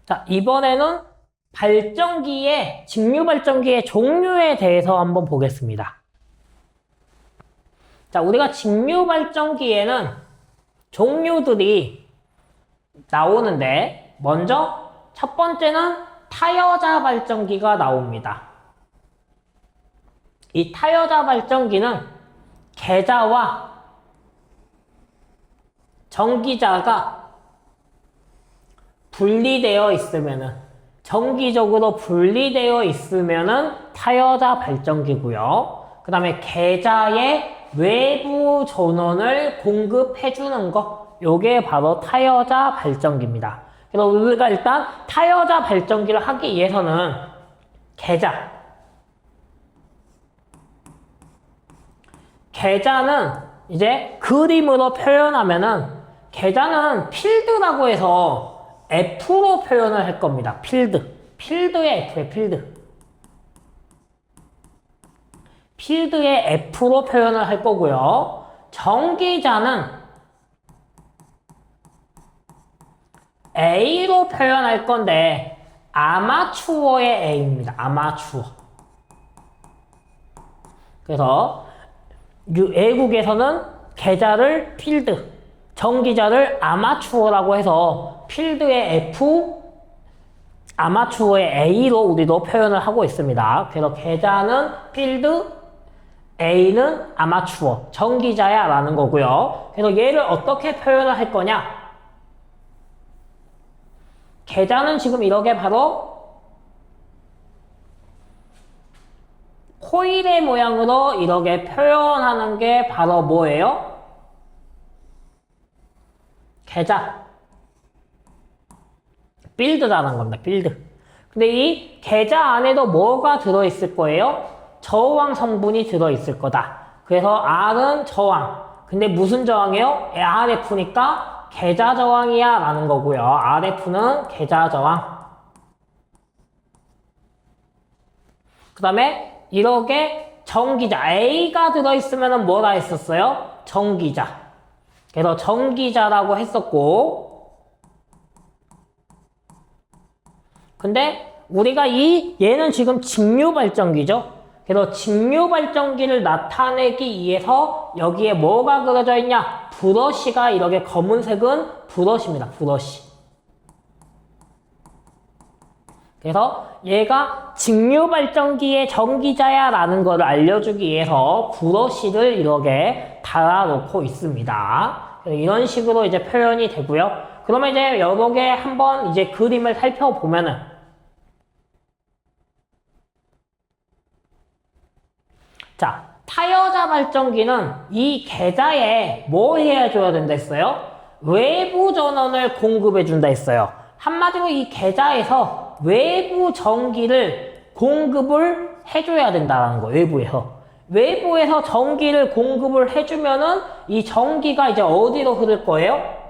자, 이번에는 직류 발전기의 종류에 대해서 한번 보겠습니다. 자, 우리가 직류 발전기에는 종류들이 나오는데, 먼저 첫 번째는 타여자 발전기가 나옵니다. 이 타여자 발전기는 계자와 전기자가 분리되어 있으면은, 정기적으로 분리되어 있으면은 타여자 발전기고요. 그 다음에 계자의 외부 전원을 공급해주는 거, 요게 바로 타여자 발전기입니다. 그래서 우리가 일단 타여자 발전기를 하기 위해서는 계자는 이제 그림으로 표현하면은, 계자는 필드라고 해서 F로 표현을 할 겁니다. 필드의 F에 필드의 F로 표현을 할 거고요. 전기자는 A로 표현할 건데, 아마추어의 A입니다. 아마추어. 그래서 외국에서는 계자를 필드, 전기자를 아마추어라고 해서 필드의 F, 아마추어의 A로 우리도 표현을 하고 있습니다. 그래서 계자는 필드, A는 아마추어, 전기자야 라는 거고요. 그래서 얘를 어떻게 표현을 할 거냐? 계자는 지금 이렇게 바로 코일의 모양으로 이렇게 표현하는 게 바로 뭐예요? 계자. 필드라는 겁니다. 필드. 근데 이 계자 안에도 뭐가 들어있을 거예요? 저항 성분이 들어있을 거다. 그래서 R은 저항. 근데 무슨 저항이에요? RF니까 계자 저항이야 라는 거고요. RF는 계자 저항. 그 다음에 이렇게 전기자 A가 들어있으면 뭐라 했었어요? 전기자. 그래서 전기자라고 했었고, 근데 우리가 얘는 지금 직류 발전기죠. 그래서 직류 발전기를 나타내기 위해서 여기에 뭐가 그려져 있냐? 브러쉬가 이렇게 검은색은 브러쉬입니다. 브러쉬. 그래서 얘가 직류 발전기의 전기자야 라는 걸 알려주기 위해서 브러쉬를 이렇게 달아놓고 있습니다. 그래서 이런 식으로 이제 표현이 되고요. 그러면 이제 여러 개 한번 이제 그림을 살펴보면은, 자, 타여자 발전기는 이 계자에 뭐 해줘야 된다 했어요? 외부 전원을 공급해 준다 했어요. 한마디로 이 계자에서 외부 전기를 공급을 해줘야 된다는 거예요. 외부에서 전기를 공급을 해주면은 이 전기가 이제 어디로 흐를 거예요?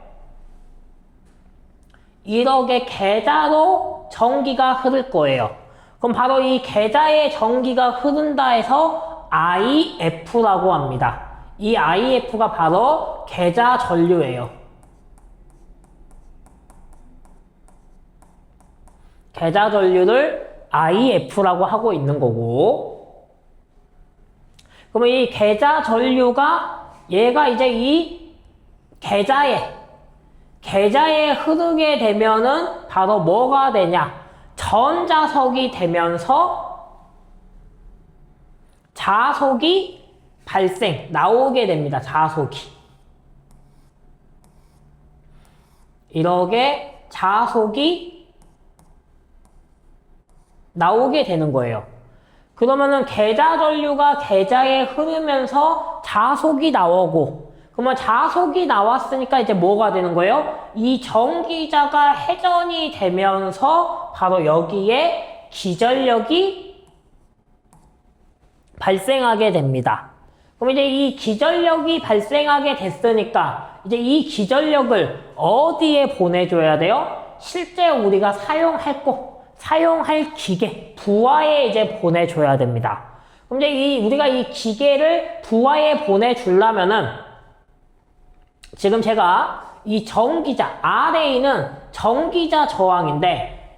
이렇게 계자로 전기가 흐를 거예요. 그럼 바로 이 계자에 전기가 흐른다 해서 IF라고 합니다. 이 IF가 바로 계자 전류예요. 계자 전류를 IF라고 하고 있는 거고, 그러면 이 계자 전류가 얘가 이제 이 계자에 흐르게 되면은 바로 뭐가 되냐? 전자석이 되면서 자석이 나오게 됩니다. 자석이. 이렇게 자석이 나오게 되는 거예요. 그러면은 계자 전류가 계자에 흐르면서 자석이 나오고, 그러면 자석이 나왔으니까 이제 뭐가 되는 거예요? 이 전기자가 회전이 되면서 바로 여기에 기전력이 발생하게 됩니다. 그럼 이제 이 기전력이 발생하게 됐으니까 이제 이 기전력을 어디에 보내줘야 돼요? 실제 우리가 사용할 기계, 부하에 이제 보내줘야 됩니다. 그럼 이제 우리가 이 기계를 부하에 보내주려면은, 지금 제가 이 전기자, RA는 전기자 저항인데,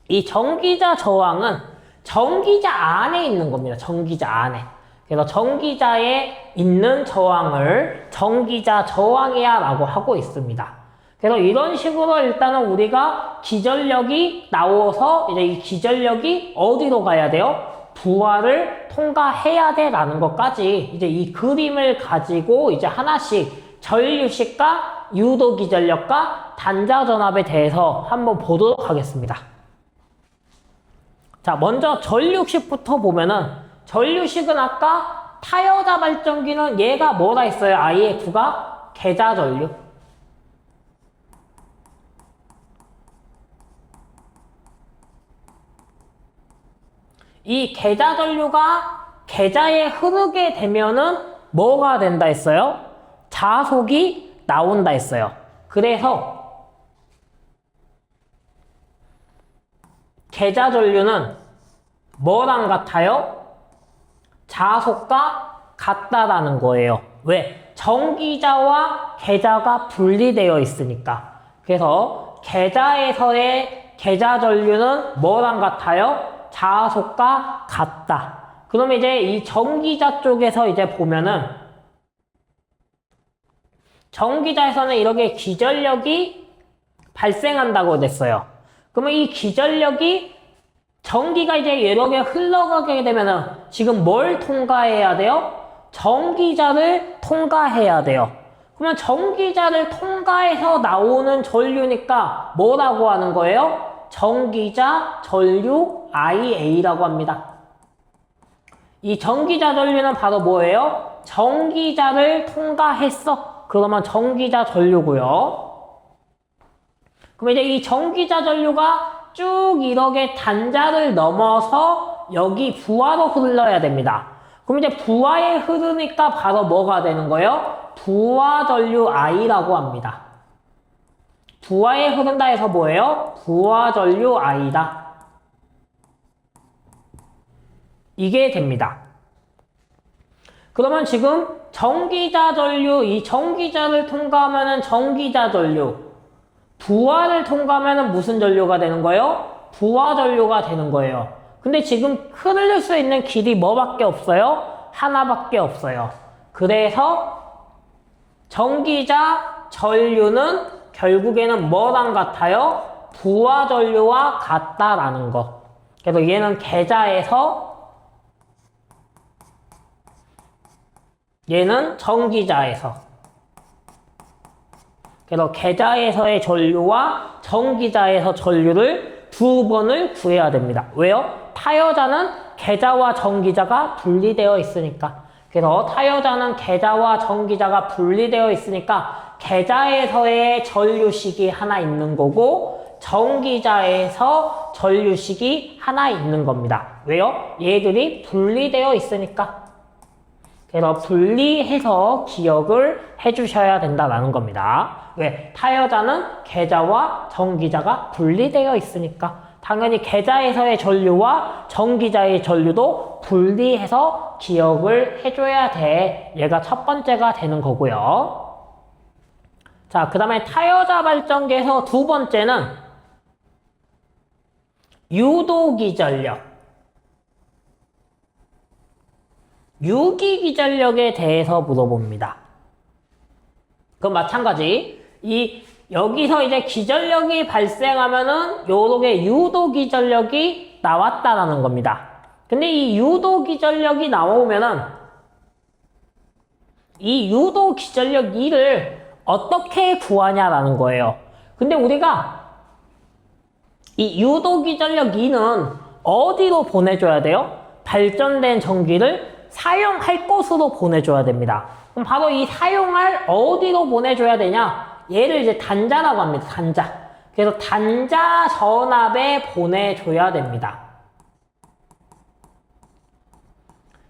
이 전기자 저항은 전기자 안에 있는 겁니다. 전기자 안에. 그래서 전기자에 있는 저항을 전기자 저항이야 라고 하고 있습니다. 그래서 이런 식으로 일단은 우리가 기전력이 나와서 이제 이 기전력이 어디로 가야 돼요? 부하를 통과해야 돼 라는 것까지 이제 이 그림을 가지고 이제 하나씩 전류식과 유도기전력과 단자전압에 대해서 한번 보도록 하겠습니다. 자, 먼저 전류식부터 보면은 전류식은 아까 타여자 발전기는 얘가 뭐라 했어요? IF가 계자전류. 이 계자전류가 계자에 흐르게 되면은 뭐가 된다 했어요? 자속이 나온다 했어요. 그래서 계자전류는 뭐랑 같아요? 자속과 같다라는 거예요. 왜? 전기자와 계자가 분리되어 있으니까. 그래서 계자에서의 계자전류는 뭐랑 같아요? 자속과 같다. 그러면 이제 이 전기자 쪽에서 이제 보면은 전기자에서는 이렇게 기전력이 발생한다고 됐어요. 그러면 이 기전력이 전기가 이제 이렇게 흘러가게 되면은 지금 뭘 통과해야 돼요? 전기자를 통과해야 돼요. 그러면 전기자를 통과해서 나오는 전류니까 뭐라고 하는 거예요? 전기자 전류 IA라고 합니다. 이 전기자 전류는 바로 뭐예요? 전기자를 통과했어. 그러면 전기자 전류고요. 그럼 이제 이 전기자 전류가 쭉 이렇게 단자를 넘어서 여기 부하로 흘러야 됩니다. 그럼 이제 부하에 흐르니까 바로 뭐가 되는 거예요? 부하 전류 I라고 합니다. 부하에 흐른다 해서 뭐예요? 부하 전류 I다. 이게 됩니다. 그러면 지금 전기자 전류, 이 전기자를 통과하면은 전기자 전류, 부하를 통과하면은 무슨 전류가 되는 거예요? 부하 전류가 되는 거예요. 근데 지금 흐를 수 있는 길이 뭐밖에 없어요? 하나밖에 없어요. 그래서 전기자 전류는 결국에는 뭐랑 같아요? 부하 전류와 같다라는 거. 그래서 얘는 계자에서, 얘는 전기자에서. 그래서 계자에서의 전류와 전기자에서 전류를 두 번을 구해야 됩니다. 왜요? 타여자는 계자와 전기자가 분리되어 있으니까. 그래서 타여자는 계자와 전기자가 분리되어 있으니까 계자에서의 전류식이 하나 있는 거고 전기자에서 전류식이 하나 있는 겁니다. 왜요? 얘들이 분리되어 있으니까. 그래서 분리해서 기억을 해주셔야 된다는 겁니다. 왜? 타여자는 계자와 전기자가 분리되어 있으니까. 당연히 계자에서의 전류와 전기자의 전류도 분리해서 기억을 해줘야 돼. 얘가 첫 번째가 되는 거고요. 자, 그 다음에 타여자 발전기에서 두 번째는 유도기전력. 유기기전력에 대해서 물어봅니다. 그럼 마찬가지 여기서 이제 기전력이 발생하면은 요렇게 유도기전력이 나왔다라는 겁니다. 근데 이 유도기전력이 나오면은 이 유도기전력 2를 어떻게 구하냐라는 거예요. 근데 우리가 이 유도기전력 2는 어디로 보내줘야 돼요? 발전된 전기를 사용할 곳으로 보내줘야 됩니다. 그럼 바로 이 사용할 어디로 보내줘야 되냐? 얘를 이제 단자라고 합니다. 단자. 그래서 단자 전압에 보내줘야 됩니다.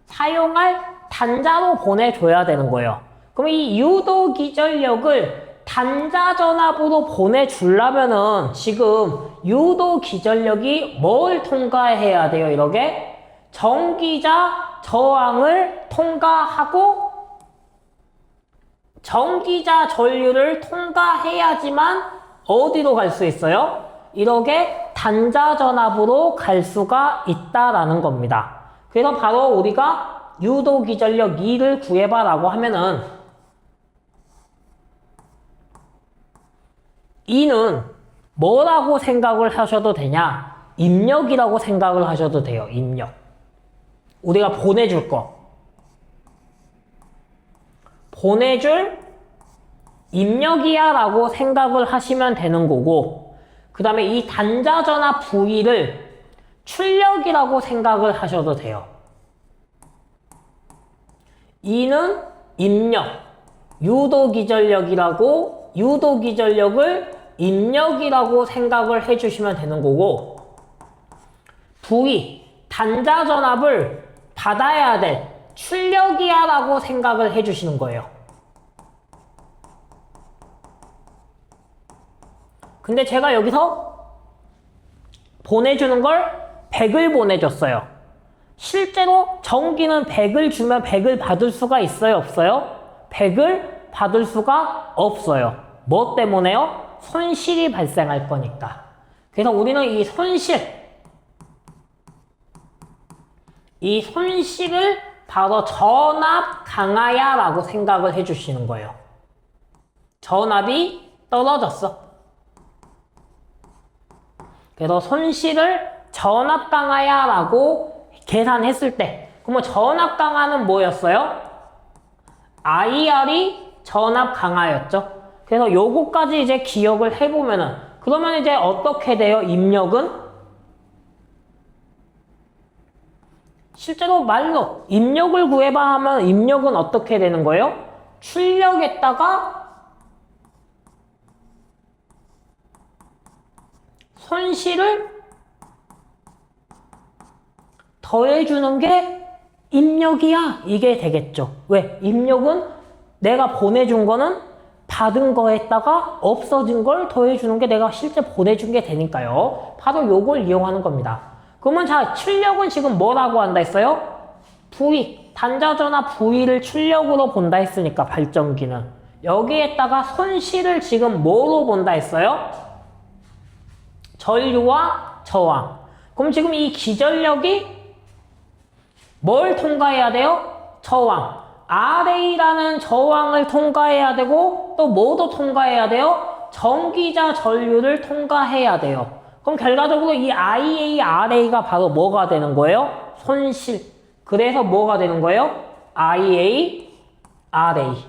사용할 단자로 보내줘야 되는 거예요. 그럼 이 유도기전력을 단자 전압으로 보내주려면은 지금 유도기전력이 뭘 통과해야 돼요? 이렇게 전기자 저항을 통과하고 전기자 전류를 통과해야지만 어디로 갈 수 있어요? 이렇게 단자 전압으로 갈 수가 있다라는 겁니다. 그래서 바로 우리가 유도 기전력 2를 구해봐 라고 하면은 2는 뭐라고 생각을 하셔도 되냐? 입력이라고 생각을 하셔도 돼요. 입력. 우리가 보내줄 거. 보내줄 입력이야 라고 생각을 하시면 되는 거고, 그 다음에 이 단자 전압 V를 출력이라고 생각을 하셔도 돼요. 2는 입력, 유도 기전력이라고, 유도 기전력을 입력이라고 생각을 해주시면 되는 거고, V, 단자 전압을 받아야 될 출력이야 라고 생각을 해주시는 거예요. 근데 제가 여기서 보내주는 걸 100을 보내줬어요. 실제로 전기는 100을 주면 100을 받을 수가 있어요? 없어요? 100을 받을 수가 없어요. 뭐 때문에요? 손실이 발생할 거니까. 그래서 우리는 이 손실을 바로 전압 강하야 라고 생각을 해주시는 거예요. 전압이 떨어졌어. 그래서 손실을 전압 강하야 라고 계산했을 때, 그러면 전압 강하는 뭐였어요? IR이 전압 강하였죠. 그래서 요거까지 이제 기억을 해보면은, 그러면 이제 어떻게 돼요? 입력은? 실제로 말로 입력을 구해봐 하면 입력은 어떻게 되는 거예요? 출력에다가 손실을 더해주는 게 입력이야. 이게 되겠죠. 왜? 입력은 내가 보내준 거는 받은 거에다가 없어진 걸 더해주는 게 내가 실제 보내준 게 되니까요. 바로 요걸 이용하는 겁니다. 그러면 자, 출력은 지금 뭐라고 한다 했어요? V, 단자전압 V를 출력으로 본다 했으니까 발전기는. 여기에다가 손실을 지금 뭐로 본다 했어요? 전류와 저항. 그럼 지금 이 기전력이 뭘 통과해야 돼요? 저항. RA라는 저항을 통과해야 되고 또 뭐도 통과해야 돼요? 전기자 전류를 통과해야 돼요. 그럼 결과적으로 이 IA, RA가 바로 뭐가 되는 거예요? 손실. 그래서 뭐가 되는 거예요? IA, RA.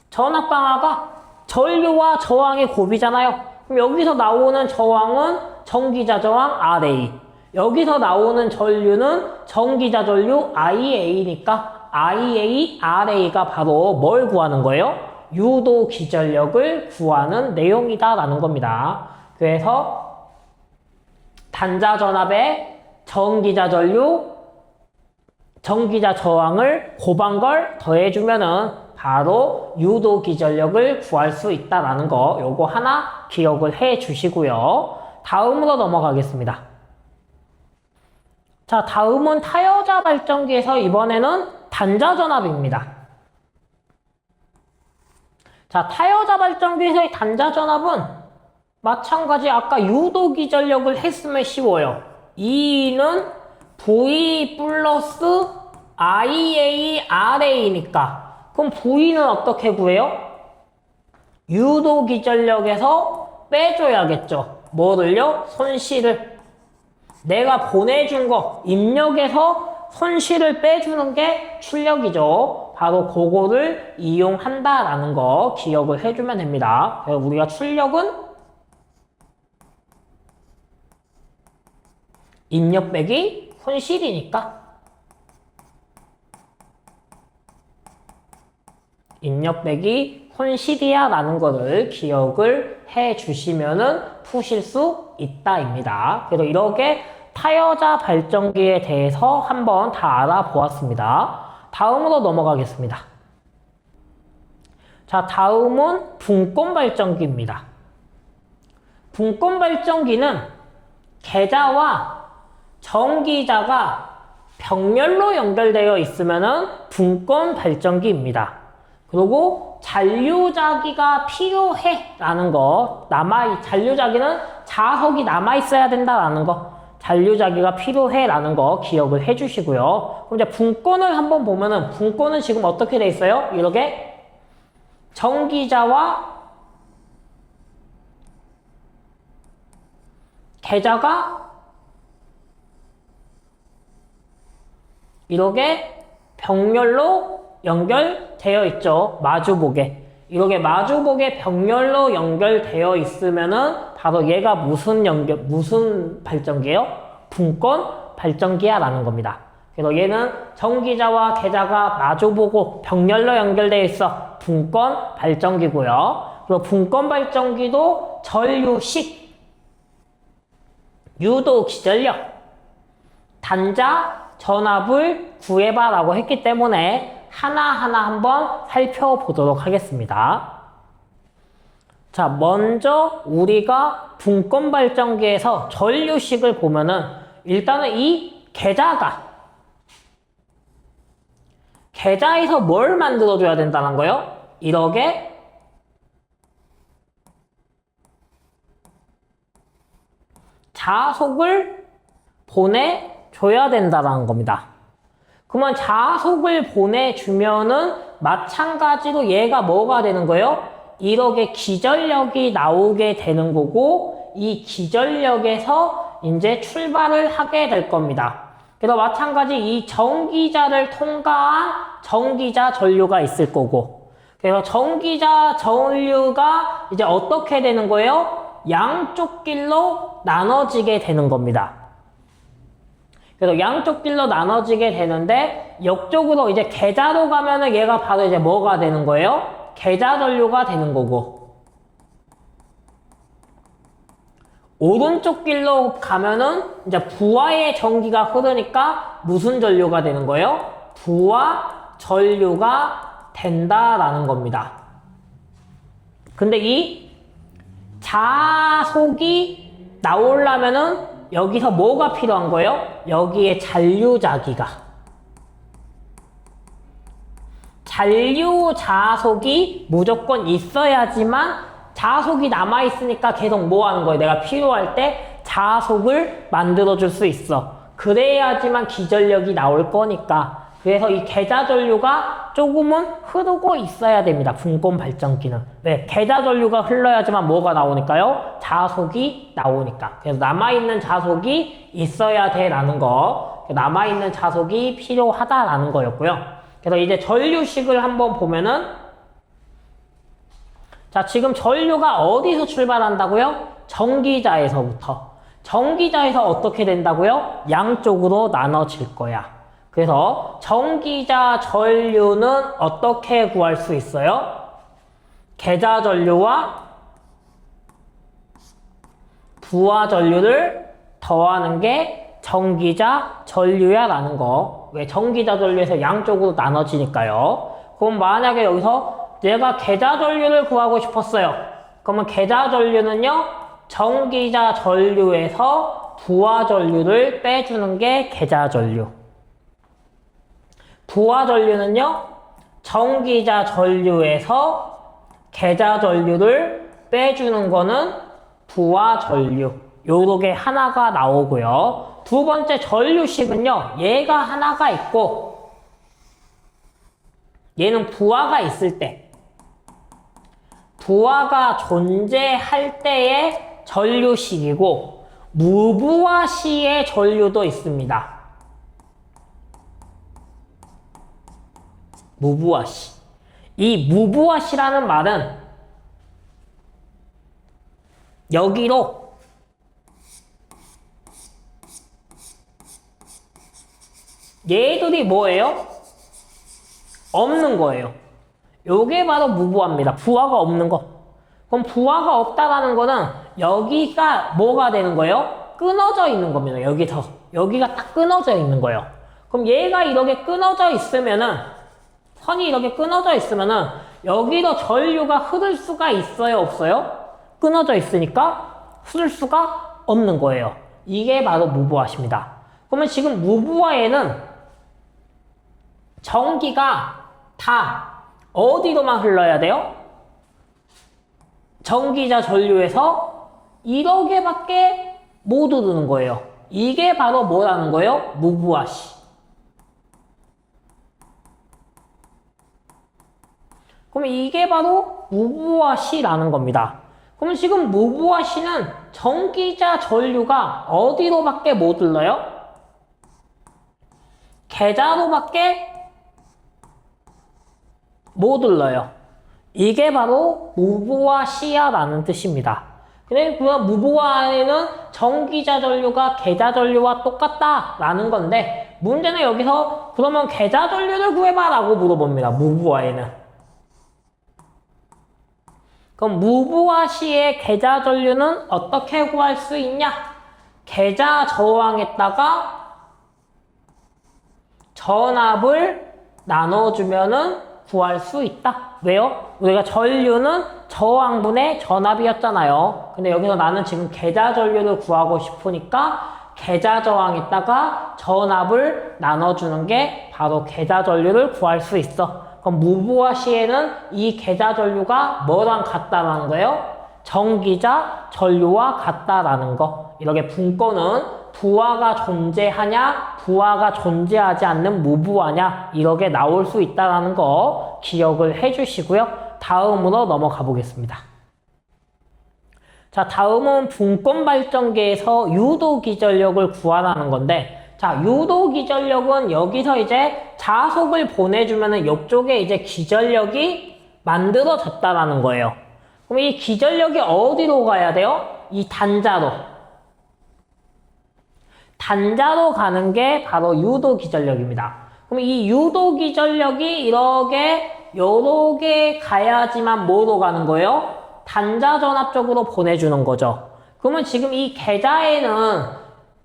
전압 강화가 전류와 저항의 곱이잖아요. 그럼 여기서 나오는 저항은 전기자 저항 RA. 여기서 나오는 전류는 전기자 전류 IA니까 IA, RA가 바로 뭘 구하는 거예요? 유도 기전력을 구하는 내용이다라는 겁니다. 그래서 단자 전압에 전기자 전류, 전기자 저항을 곱한 걸 더해주면은 바로 유도 기전력을 구할 수 있다라는 거, 요거 하나 기억을 해 주시고요. 다음으로 넘어가겠습니다. 자, 다음은 타여자 발전기에서 이번에는 단자 전압입니다. 자, 타여자 발전기에서의 단자 전압은 마찬가지 아까 유도 기전력을 했으면 쉬워요. 2는 V 플러스 IA, RA니까 그럼 V는 어떻게 구해요? 유도 기전력에서 빼줘야겠죠. 뭐를요? 손실을. 내가 보내준 거, 입력에서 손실을 빼주는 게 출력이죠. 바로 그거를 이용한다라는 거 기억을 해주면 됩니다. 그래서 우리가 출력은 입력 빼기 손실이니까 입력 빼기 손실이야 라는 거를 기억을 해 주시면은 푸실 수 있다입니다. 그래서 이렇게 타여자 발전기에 대해서 한번 다 알아보았습니다. 다음으로 넘어가겠습니다. 자, 다음은 분권 발전기입니다. 분권 발전기는 계자와 전기자가 병렬로 연결되어 있으면은 분권 발전기입니다. 그리고 잔류자기가 필요해 라는 거, 잔류자기는 자석이 남아있어야 된다라는 거, 잔류자기가 필요해 라는 거 기억을 해주시고요. 그럼 이제 분권을 한번 보면은, 분권은 지금 어떻게 돼 있어요? 이렇게 전기자와 계자가 이렇게 병렬로 연결되어 있죠. 마주보게. 이렇게 마주보게 병렬로 연결되어 있으면은 바로 얘가 무슨 발전기예요? 분권 발전기야 라는 겁니다. 그래서 얘는 전기자와 계자가 마주보고 병렬로 연결되어 있어. 분권 발전기고요. 그리고 분권 발전기도 전류식, 유도 기전력, 단자, 전압을 구해봐 라고 했기 때문에 하나하나 한번 살펴보도록 하겠습니다. 자, 먼저 우리가 분권 발전기에서 전류식을 보면은 일단은 이 계자에서 뭘 만들어줘야 된다는 거예요? 이렇게 자속을 보내줘야 된다는 겁니다. 그러면 자속을 보내주면은 마찬가지로 얘가 뭐가 되는 거예요? 이렇게 기전력이 나오게 되는 거고, 이 기전력에서 이제 출발을 하게 될 겁니다. 그래서 마찬가지 이 전기자를 통과한 전기자 전류가 있을 거고, 그래서 전기자 전류가 이제 어떻게 되는 거예요? 양쪽 길로 나눠지게 되는 겁니다. 그래서 양쪽 길로 나눠지게 되는데, 옆쪽으로 이제 계자로 가면은 얘가 바로 이제 뭐가 되는 거예요? 계자 전류가 되는 거고, 오른쪽 길로 가면은 이제 부하의 전기가 흐르니까 무슨 전류가 되는 거예요? 부하 전류가 된다라는 겁니다. 근데 이 자속이 나오려면은 여기서 뭐가 필요한 거예요? 여기에 잔류 자속이 무조건 있어야지만, 자속이 남아있으니까 계속 뭐 하는 거예요? 내가 필요할 때 자속을 만들어줄 수 있어. 그래야지만 기전력이 나올 거니까. 그래서 이 계자 전류가 조금은 흐르고 있어야 됩니다. 분권 발전기는. 왜? 계자 전류가 흘러야지만 뭐가 나오니까요? 자속이 나오니까. 그래서 남아있는 자속이 있어야 돼라는 거. 남아있는 자속이 필요하다라는 거였고요. 그래서 이제 전류식을 한번 보면은, 자, 지금 전류가 어디서 출발한다고요? 전기자에서부터. 전기자에서 어떻게 된다고요? 양쪽으로 나눠질 거야. 그래서 전기자 전류는 어떻게 구할 수 있어요? 계자 전류와 부하 전류를 더하는 게 전기자 전류야 라는 거. 왜? 전기자 전류에서 양쪽으로 나눠지니까요. 그럼 만약에 여기서 내가 계자 전류를 구하고 싶었어요. 그러면 계자 전류는요, 전기자 전류에서 부하 전류를 빼주는 게 계자 전류. 부하 전류는요, 전기자 전류에서 계자 전류를 빼주는 거는 부하 전류. 요렇게 하나가 나오고요. 두 번째 전류식은요, 얘가 하나가 있고, 얘는 부하가 있을 때, 부하가 존재할 때의 전류식이고, 무부하 시의 전류도 있습니다. 무부하 시. 이 무부하 시라는 말은 여기로 얘들이 뭐예요? 없는 거예요. 요게 바로 무부하입니다. 부하가 없는 거. 그럼 부하가 없다라는 거는 여기가 뭐가 되는 거예요? 끊어져 있는 겁니다. 여기서. 여기가 딱 끊어져 있는 거예요. 그럼 얘가 이렇게 끊어져 있으면은, 선이 이렇게 끊어져 있으면은 여기로 전류가 흐를 수가 있어요? 없어요? 끊어져 있으니까 흐를 수가 없는 거예요. 이게 바로 무부하십니다. 그러면 지금 무부하에는 전기가 다 어디로만 흘러야 돼요? 전기자 전류에서 1억 개밖에 못 흐르는 거예요. 이게 바로 뭐라는 거예요? 무부하시. 그럼 이게 바로 무부하시라는 겁니다. 그럼 지금 무부하시는 전기자 전류가 어디로밖에 못 흘러요? 계자로밖에 못 흘러요. 이게 바로 무부하시야라는 뜻입니다. 근데 그 무부하에는 전기자 전류가 계자 전류와 똑같다라는 건데 문제는 여기서 그러면 계자 전류를 구해봐라고 물어봅니다. 무부하에는. 그럼 무부하시의 계자 전류는 어떻게 구할 수 있냐? 계자 저항에다가 전압을 나눠주면은 구할 수 있다. 왜요? 우리가 전류는 저항분의 전압이었잖아요. 근데 여기서 나는 지금 계자 전류를 구하고 싶으니까 계자 저항에다가 전압을 나눠주는 게 바로 계자 전류를 구할 수 있어. 그럼 무부하시에는 이 계자 전류가 뭐랑 같다라는 거예요? 전기자 전류와 같다라는 거. 이렇게 분권은 부하가 존재하냐, 부하가 존재하지 않는 무부하냐 이렇게 나올 수 있다는 거 기억을 해주시고요. 다음으로 넘어가 보겠습니다. 자, 다음은 분권 발전기에서 유도 기전력을 구하라는 건데, 자, 유도 기전력은 여기서 이제 자속을 보내주면은 이쪽에 이제 기전력이 만들어졌다라는 거예요. 그럼 이 기전력이 어디로 가야 돼요? 이 단자로. 단자로 가는 게 바로 유도 기전력입니다. 그럼 이 유도 기전력이 요렇게 가야지만 뭐로 가는 거예요? 단자 전압 쪽으로 보내주는 거죠. 그러면 지금 이 계자에는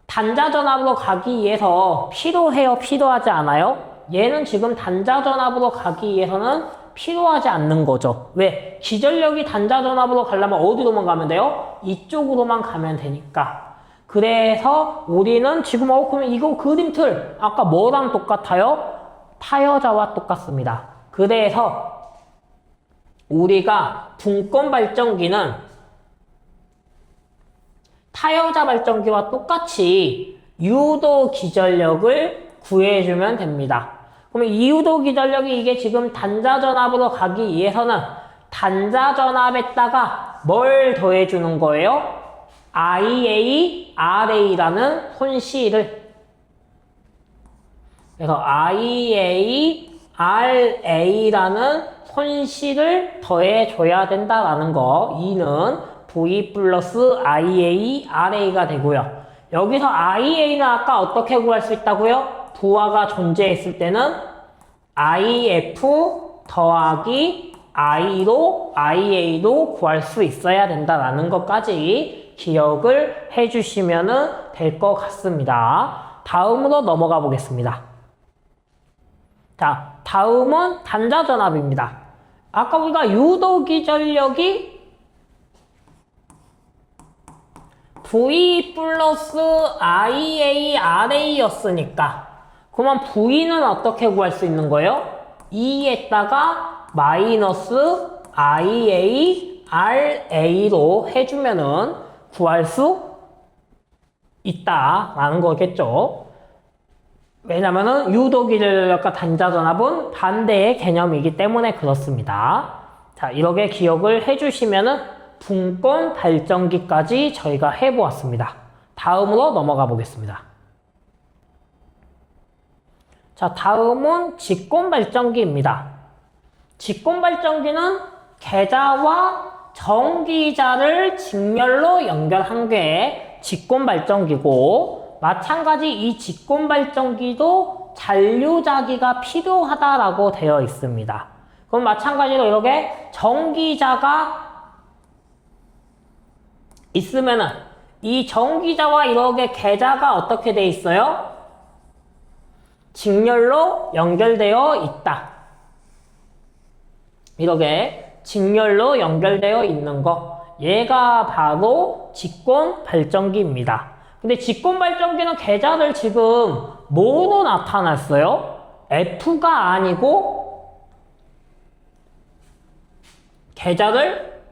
단자 전압으로 가기 위해서 필요해요? 필요하지 않아요? 얘는 지금 단자 전압으로 가기 위해서는 필요하지 않는 거죠. 왜? 기전력이 단자 전압으로 가려면 어디로만 가면 돼요? 이쪽으로만 가면 되니까. 그래서 우리는 지금 그러면 이거 그림틀 아까 뭐랑 똑같아요? 타여자와 똑같습니다. 그래서 우리가 분권 발전기는 타여자 발전기와 똑같이 유도 기전력을 구해주면 됩니다. 그러면 이 유도 기전력이 이게 지금 단자 전압으로 가기 위해서는 단자 전압에다가 뭘 더해주는 거예요? IA, RA라는 손실을. 그래서 IA, RA라는 손실을 더해줘야 된다라는 거. E는 V 플러스 IA, RA가 되고요. 여기서 IA는 아까 어떻게 구할 수 있다고요? 부하가 존재했을 때는 IF 더하기 I로 IA로 구할 수 있어야 된다라는 것까지 기억을 해주시면 될 것 같습니다. 다음으로 넘어가 보겠습니다. 자, 다음은 단자 전압입니다. 아까 우리가 유도 기전력이 V 플러스 IA, RA였으니까 그러면 V는 어떻게 구할 수 있는 거예요? 2에다가 마이너스 IA, RA로 해주면은 구할 수 있다라는 거겠죠. 왜냐면은 유도 기전력과 단자 전압은 반대의 개념이기 때문에 그렇습니다. 자, 이렇게 기억을 해주시면은 분권 발전기까지 저희가 해보았습니다. 다음으로 넘어가 보겠습니다. 자, 다음은 직권 발전기입니다. 직권 발전기는 계자와 전기자를 직렬로 연결한 게 직권 발전기고, 마찬가지 이 직권 발전기도 잔류자기가 필요하다라고 되어 있습니다. 그럼 마찬가지로 이렇게 전기자가 있으면은 이 전기자와 이렇게 계자가 어떻게 돼 있어요? 직렬로 연결되어 있다. 이렇게 직렬로 연결되어 있는 거, 얘가 바로 직권 발전기입니다. 근데 직권 발전기는 계자를 지금 뭐로 나타났어요? F가 아니고 계좌를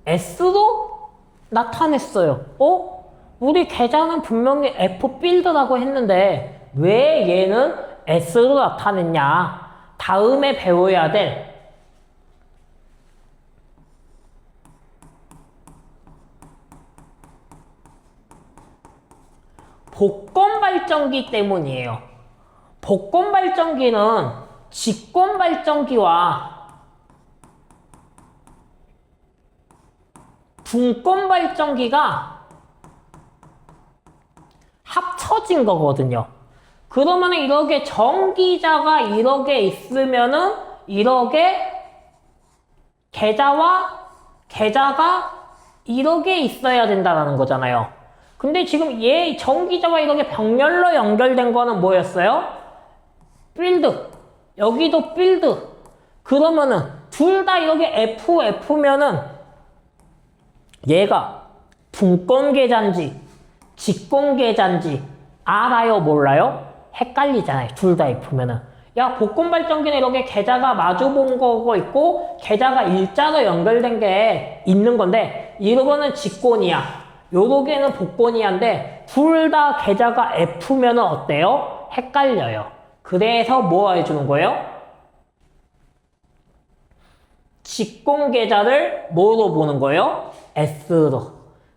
S로 나타냈어요. 우리 계좌는 분명히 F 빌드라고 했는데 왜 얘는 S로 나타냈냐? 다음에 배워야 될 복권 발전기 때문이에요. 복권 발전기는 직권 발전기와 분권 발전기가 합쳐진 거거든요. 그러면 이렇게 전기자가 이렇게 있으면은 이렇게 계좌와 계좌가 이렇게 있어야 된다는 거잖아요. 근데 지금 얘 전기자와 이렇게 병렬로 연결된 거는 뭐였어요? 필드. 여기도 필드. 그러면은 둘 다 이렇게 F면은 얘가 분권 계좌인지 직권 계좌인지 알아요? 몰라요? 헷갈리잖아요. 둘 다 F면은. 야, 복권 발전기는 이렇게 계좌가 마주 본 거고 있고 계좌가 일자로 연결된 게 있는 건데 이거는 직권이야. 요렇게는 복권이야인데 둘 다 계좌가 F면은 어때요? 헷갈려요. 그래서 뭐 해주는 거예요? 직권 계좌를 뭐로 보는 거예요? S로.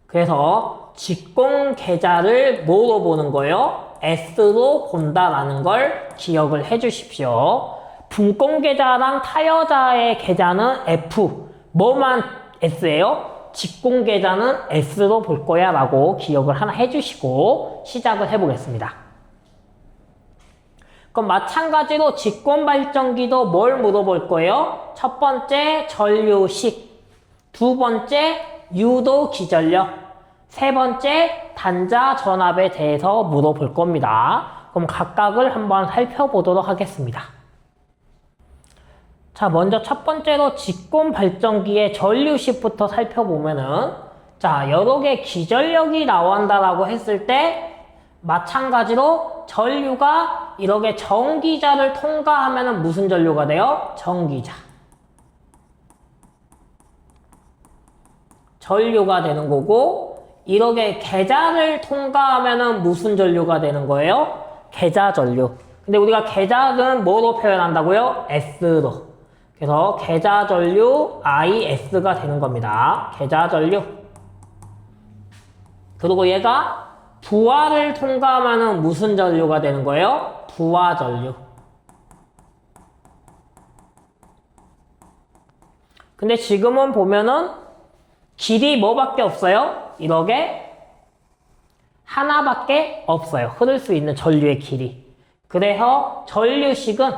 그래서 직권 계좌를 뭐로 보는 거예요? S로 본다라는 걸 기억을 해 주십시오. 분권 계좌랑 타여자의 계좌는 F. 뭐만 S예요? 직권 계좌는 S로 볼 거야 라고 기억을 하나 해주시고 시작을 해보겠습니다. 그럼 마찬가지로 직권 발전기도 뭘 물어볼 거예요? 첫 번째 전류식, 두 번째 유도 기전력, 세 번째 단자 전압에 대해서 물어볼 겁니다. 그럼 각각을 한번 살펴보도록 하겠습니다. 자, 먼저 첫 번째로 직권 발전기의 전류식부터 살펴보면은 자, 여러 개 기전력이 나온다라고 했을 때 마찬가지로 전류가 이렇게 전기자를 통과하면은 무슨 전류가 돼요? 전기자. 전류가 되는 거고 이렇게 계좌를 통과하면은 무슨 전류가 되는 거예요? 계좌 전류. 근데 우리가 계좌는 뭐로 표현한다고요? S로. 그래서 계좌 전류 IS가 되는 겁니다. 계좌 전류. 그리고 얘가 부하를 통과하면은 무슨 전류가 되는 거예요? 부하 전류. 근데 지금은 보면은 길이 뭐밖에 없어요? 이렇게 하나밖에 없어요. 흐를 수 있는 전류의 길이. 그래서 전류식은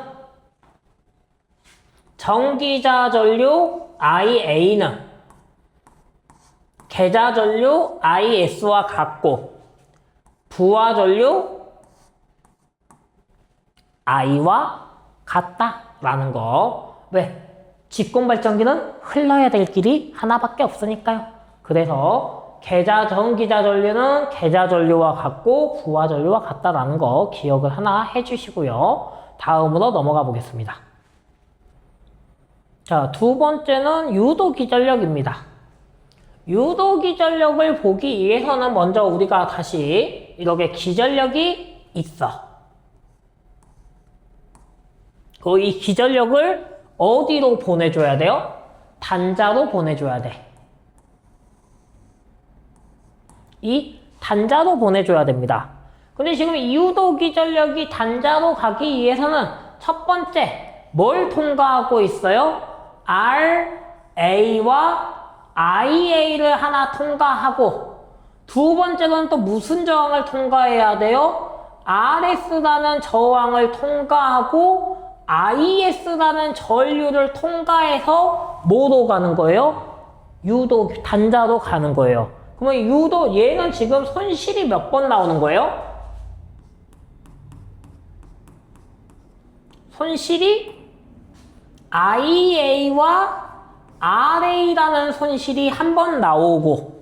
전기자 전류 IA는 계좌 전류 IS와 같고 부하 전류 I와 같다라는 거. 왜? 직권 발전기는 흘러야 될 길이 하나밖에 없으니까요. 그래서 계좌 전기자 전류는 계좌 전류와 같고 부하 전류와 같다라는 거 기억을 하나 해주시고요. 다음으로 넘어가 보겠습니다. 자, 두 번째는 유도 기전력입니다. 유도 기전력을 보기 위해서는 먼저 우리가 다시 이렇게 기전력이 있어. 그 이 기전력을 어디로 보내줘야 돼요? 단자로 보내줘야 돼. 이 단자로 보내줘야 됩니다. 근데 지금 유도 기전력이 단자로 가기 위해서는 첫 번째 뭘 통과하고 있어요? RA와 IA를 하나 통과하고 두 번째로는 또 무슨 저항을 통과해야 돼요? RS라는 저항을 통과하고 IS라는 전류를 통과해서 뭐로 가는 거예요? 유도 단자로 가는 거예요. 그러면 유도 얘는 지금 손실이 몇 번 나오는 거예요? 손실이 IA와 RA라는 손실이 한 번 나오고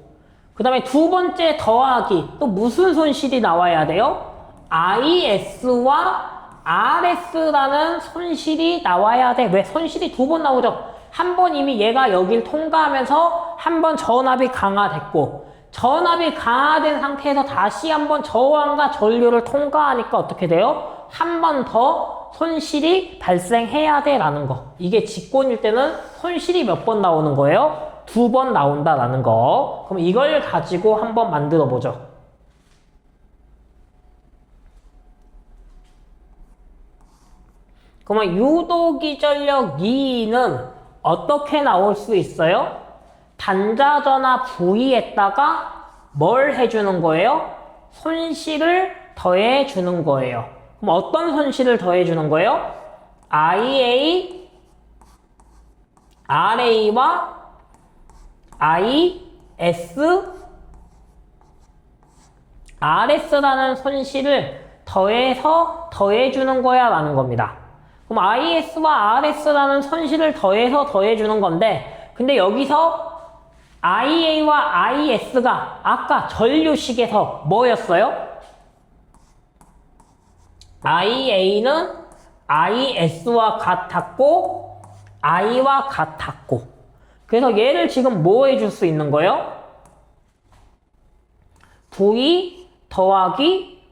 그 다음에 두 번째 더하기 또 무슨 손실이 나와야 돼요? IS와 RS라는 손실이 나와야 돼. 왜? 손실이 두 번 나오죠. 한 번 이미 얘가 여길 통과하면서 한 번 전압이 강화됐고, 전압이 강화된 상태에서 다시 한번 저항과 전류를 통과하니까 어떻게 돼요? 한 번 더 손실이 발생해야 돼 라는 거. 이게 직권일 때는 손실이 몇 번 나오는 거예요? 두 번 나온다라는 거. 그럼 이걸 가지고 한번 만들어 보죠. 그러면 유도기전력 2는 어떻게 나올 수 있어요? 단자전화 V에다가 뭘 해주는 거예요? 손실을 더해주는 거예요. 그럼 어떤 손실을 더해주는 거예요? IA, RA와 IS, RS라는 손실을 더해서 더해주는 거야 라는 겁니다. 그럼 IS와 RS라는 손실을 더해서 더해주는 건데, 근데 여기서 IA와 IS가 아까 전류식에서 뭐였어요? IA는 IS와 같았고 I와 같았고, 그래서 얘를 지금 뭐 해줄 수 있는 거예요? V 더하기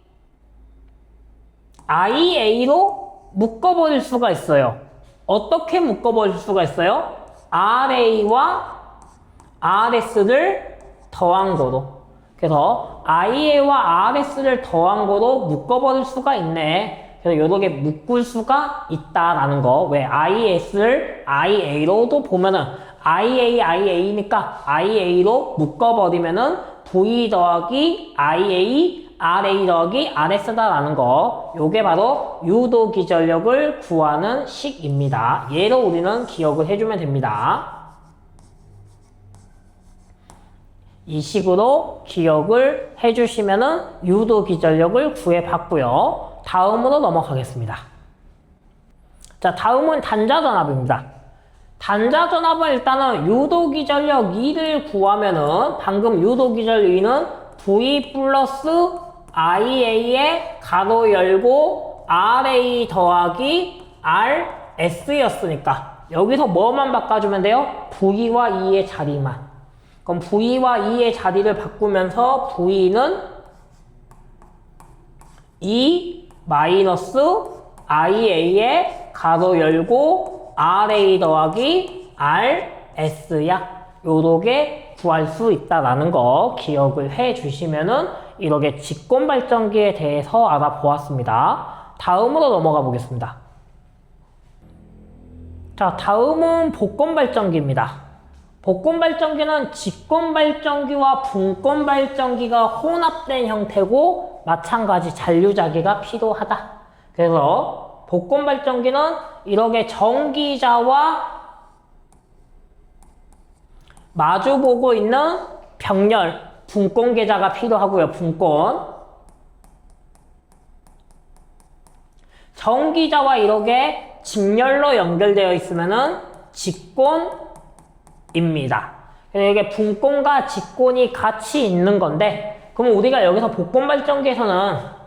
IA로 묶어버릴 수가 있어요. 어떻게 묶어버릴 수가 있어요? RA와 RS를 더한 거로. 그래서 IA와 RS를 더한 거로 묶어버릴 수가 있네. 그래서 이렇게 묶을 수가 있다라는 거. 왜? IS를 IA로도 보면은 IA니까 IA로 묶어버리면은 V 더하기 IA, RA 더하기 RS다라는 거. 요게 바로 유도기전력을 구하는 식입니다. 얘로 우리는 기억을 해주면 됩니다. 이 식으로 기억을 해주시면은 유도기전력을 구해봤고요. 다음으로 넘어가겠습니다. 자, 다음은 단자전압입니다. 단자전압은 일단은 유도기전력 2를 구하면은 방금 유도기전력 2는 V 플러스 IA에 가로 열고 RA 더하기 RS였으니까 여기서 뭐만 바꿔주면 돼요? V와 E의 자리만. 그럼 V와 E의 자리를 바꾸면서 V는 E 마이너스 IA에 가로 열고 RA 더하기 RS야. 요렇게 구할 수 있다라는 거 기억을 해 주시면은 이렇게 직권발전기에 대해서 알아보았습니다. 다음으로 넘어가 보겠습니다. 자, 다음은 복권발전기입니다. 복권발전기는 직권발전기와 분권발전기가 혼합된 형태고 마찬가지 잔류자기가 필요하다. 그래서 복권발전기는 이렇게 전기자와 마주보고 있는 병렬, 분권계자가 필요하고요. 분권. 전기자와 이렇게 직렬로 연결되어 있으면은 직권입니다. 그래서 이게 분권과 직권이 같이 있는 건데, 그럼 우리가 여기서 복권발전기에서는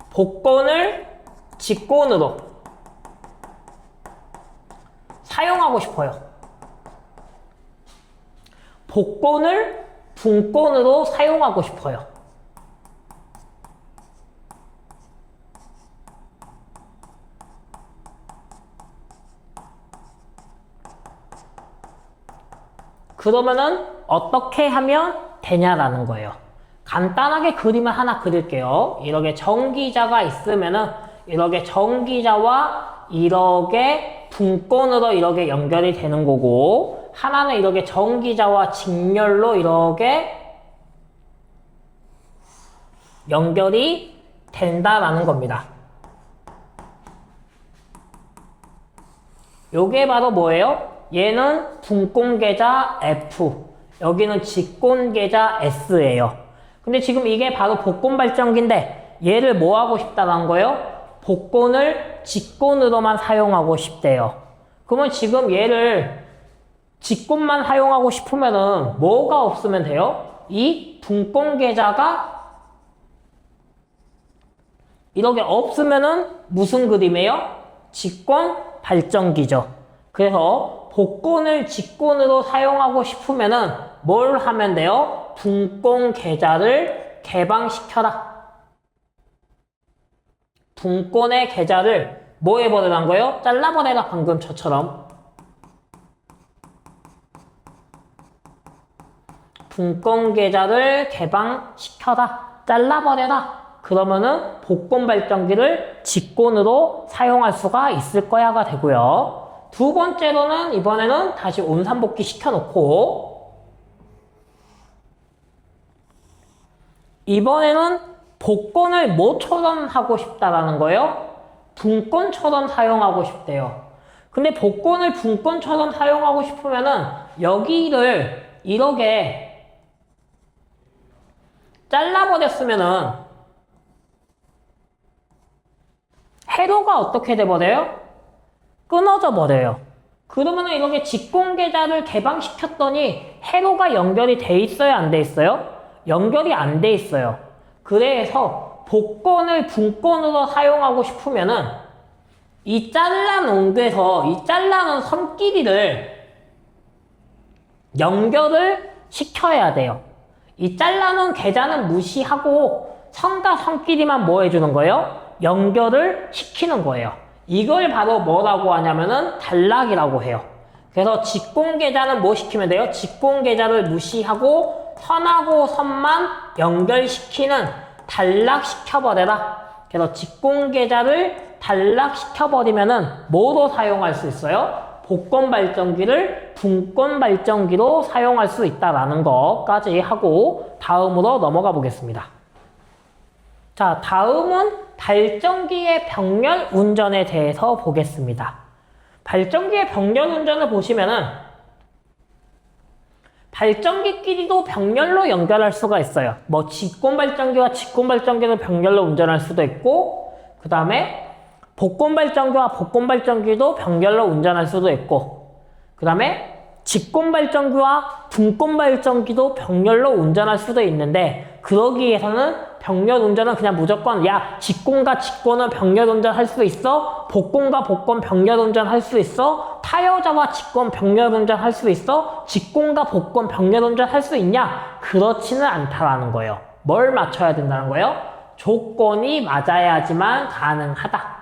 복권을 직권으로 사용하고 싶어요. 복권을 분권으로 사용하고 싶어요. 그러면은 어떻게 하면 되냐라는 거예요. 간단하게 그림을 하나 그릴게요. 이렇게 전기자가 있으면은 이렇게 전기자와 이렇게 분권으로 이렇게 연결이 되는 거고, 하나는 이렇게 전기자와 직렬로 이렇게 연결이 된다라는 겁니다. 요게 바로 뭐예요? 얘는 분권계자 F, 여기는 직권계자 S예요. 근데 지금 이게 바로 복권발전기인데 얘를 뭐 하고 싶다는 거예요? 복권을 직권으로만 사용하고 싶대요. 그러면 지금 얘를 직권만 사용하고 싶으면은 뭐가 없으면 돼요? 이 분권계자가 이렇게 없으면은 무슨 그림이에요? 직권 발전기죠. 그래서 복권을 직권으로 사용하고 싶으면은 뭘 하면 돼요? 분권 계좌를 개방시켜라. 분권의 계좌를 뭐 해버리란 거예요? 잘라버려라. 방금 저처럼. 분권 계좌를 개방시켜라. 잘라버려라. 그러면은 복권 발전기를 직권으로 사용할 수가 있을 거야가 되고요. 두 번째로는 이번에는 다시 온산복귀 시켜놓고 이번에는 복권을 뭐처럼 하고 싶다라는 거예요? 분권처럼 사용하고 싶대요. 근데 복권을 분권처럼 사용하고 싶으면은 여기를 이렇게 잘라버렸으면은 회로가 어떻게 돼버려요? 끊어져 버려요. 그러면은 이렇게 직권계좌를 개방시켰더니 회로가 연결이 돼 있어요? 안 돼 있어요? 연결이 안 돼 있어요. 그래서 복권을 분권으로 사용하고 싶으면은 이 잘라놓은 데서 이 잘라놓은 선끼리를 연결을 시켜야 돼요. 이 잘라놓은 계좌는 무시하고 선과 선끼리만 뭐 해주는 거예요? 연결을 시키는 거예요. 이걸 바로 뭐라고 하냐면은 단락이라고 해요. 그래서 직권계좌는 뭐 시키면 돼요? 직권계좌를 무시하고 선하고 선만 연결시키는 단락시켜버려라. 그래서 직권계좌를 단락시켜버리면은 뭐로 사용할 수 있어요? 복권 발전기를 분권 발전기로 사용할 수 있다라는 것까지 하고 다음으로 넘어가 보겠습니다. 자, 다음은 발전기의 병렬 운전에 대해서 보겠습니다. 발전기의 병렬 운전을 보시면은 발전기끼리도 병렬로 연결할 수가 있어요. 뭐 직권 발전기와 직권 발전기를 병렬로 운전할 수도 있고, 그 다음에 복권 발전기와 복권 발전기도 병렬로 운전할 수도 있고, 그 다음에 직권 발전기와 분권 발전기도 병렬로 운전할 수도 있는데, 그러기 위해서는 병렬 운전은 그냥 무조건 야 직권과 직권은 병렬 운전할 수 있어? 복권과 복권 병렬 운전할 수 있어? 타여자와 직권 병렬 운전할 수 있어? 직권과 복권 병렬 운전할 수 있냐? 그렇지는 않다라는 거예요. 뭘 맞춰야 된다는 거예요? 조건이 맞아야지만 가능하다.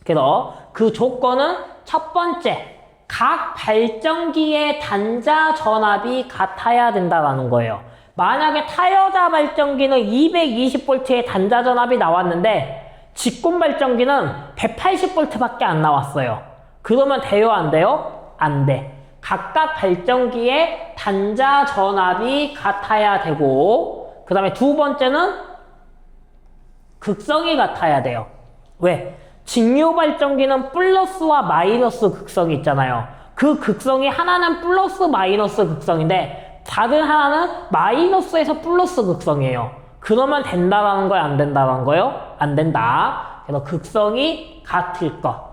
그래서 그 조건은 첫 번째, 각 발전기의 단자 전압이 같아야 된다는 거예요. 만약에 타여자 발전기는 220V의 단자 전압이 나왔는데 직권 발전기는 180V밖에 안 나왔어요. 그러면 돼요? 안 돼요? 안 돼. 각각 발전기의 단자 전압이 같아야 되고, 그 다음에 두 번째는 극성이 같아야 돼요. 왜? 직류 발전기는 플러스와 마이너스 극성이 있잖아요. 그 극성이 하나는 플러스 마이너스 극성인데 다른 하나는 마이너스에서 플러스 극성이에요. 그러면 된다라는 거예요? 안 된다라는 거예요? 안 된다. 그래서 극성이 같을 것.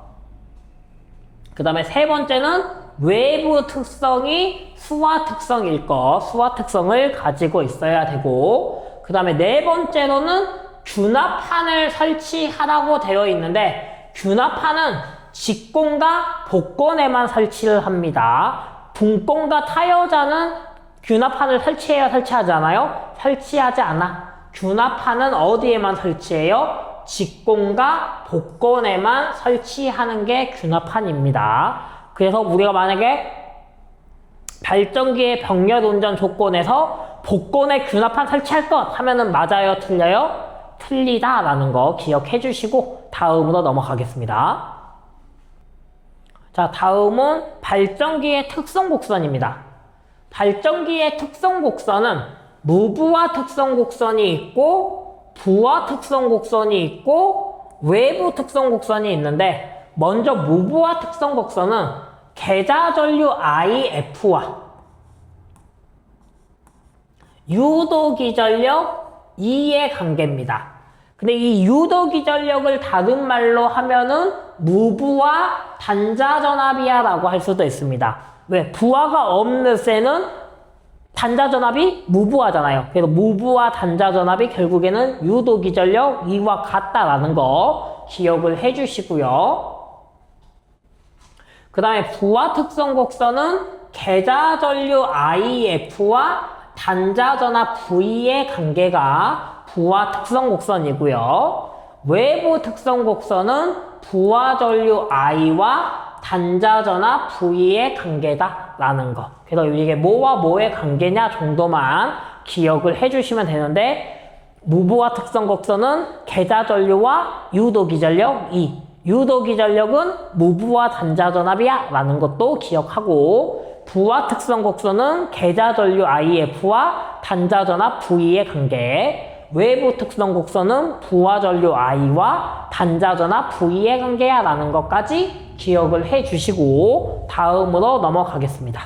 그 다음에 세 번째는 외부 특성이 수화 특성일 것. 수화 특성을 가지고 있어야 되고, 그 다음에 네 번째로는 균합판을 설치하라고 되어 있는데, 균합판은 직권과 복권에만 설치를 합니다. 분권과 타여자는 균합판을 설치해야 설치하지 않아요? 설치하지 않아. 균합판은 어디에만 설치해요? 직권과 복권에만 설치하는 게 균합판입니다. 그래서 우리가 만약에 발전기의 병렬 운전 조건에서 복권에 균합판 설치할 것 하면은 맞아요? 틀려요? 틀리다라는 거 기억해 주시고 다음으로 넘어가겠습니다. 자, 다음은 발전기의 특성 곡선입니다. 발전기의 특성 곡선은 무부하 특성 곡선이 있고 부하 특성 곡선이 있고 외부 특성 곡선이 있는데, 먼저 무부하 특성 곡선은 계좌 전류 IF와 유도기 전력 E의 관계입니다. 근데 이 유도기 전력을 다른 말로 하면은 무부하 단자 전압이야 라고 할 수도 있습니다. 왜? 부하가 없는 쇠는 단자전압이 무부하잖아요. 그래서 무부하 단자전압이 결국에는 유도기전력 E와 같다라는 거 기억을 해주시고요. 그 다음에 부하 특성 곡선은 계좌전류 IF와 단자전압 V의 관계가 부하 특성 곡선이고요. 외부 특성 곡선은 부하 전류 I와 단자전압 V의 관계다라는 거. 그래서 이게 뭐와 뭐의 관계냐 정도만 기억을 해주시면 되는데, 무부하 특성 곡선은 계좌전류와 유도기전력 E, 유도기전력은 무부하 단자전압이야 라는 것도 기억하고, 부하 특성 곡선은 계좌전류 IF와 단자전압 V의 관계, 외부 특성 곡선은 부하전류 I와 단자전압 V의 관계야 라는 것까지 기억을 해 주시고 다음으로 넘어가겠습니다.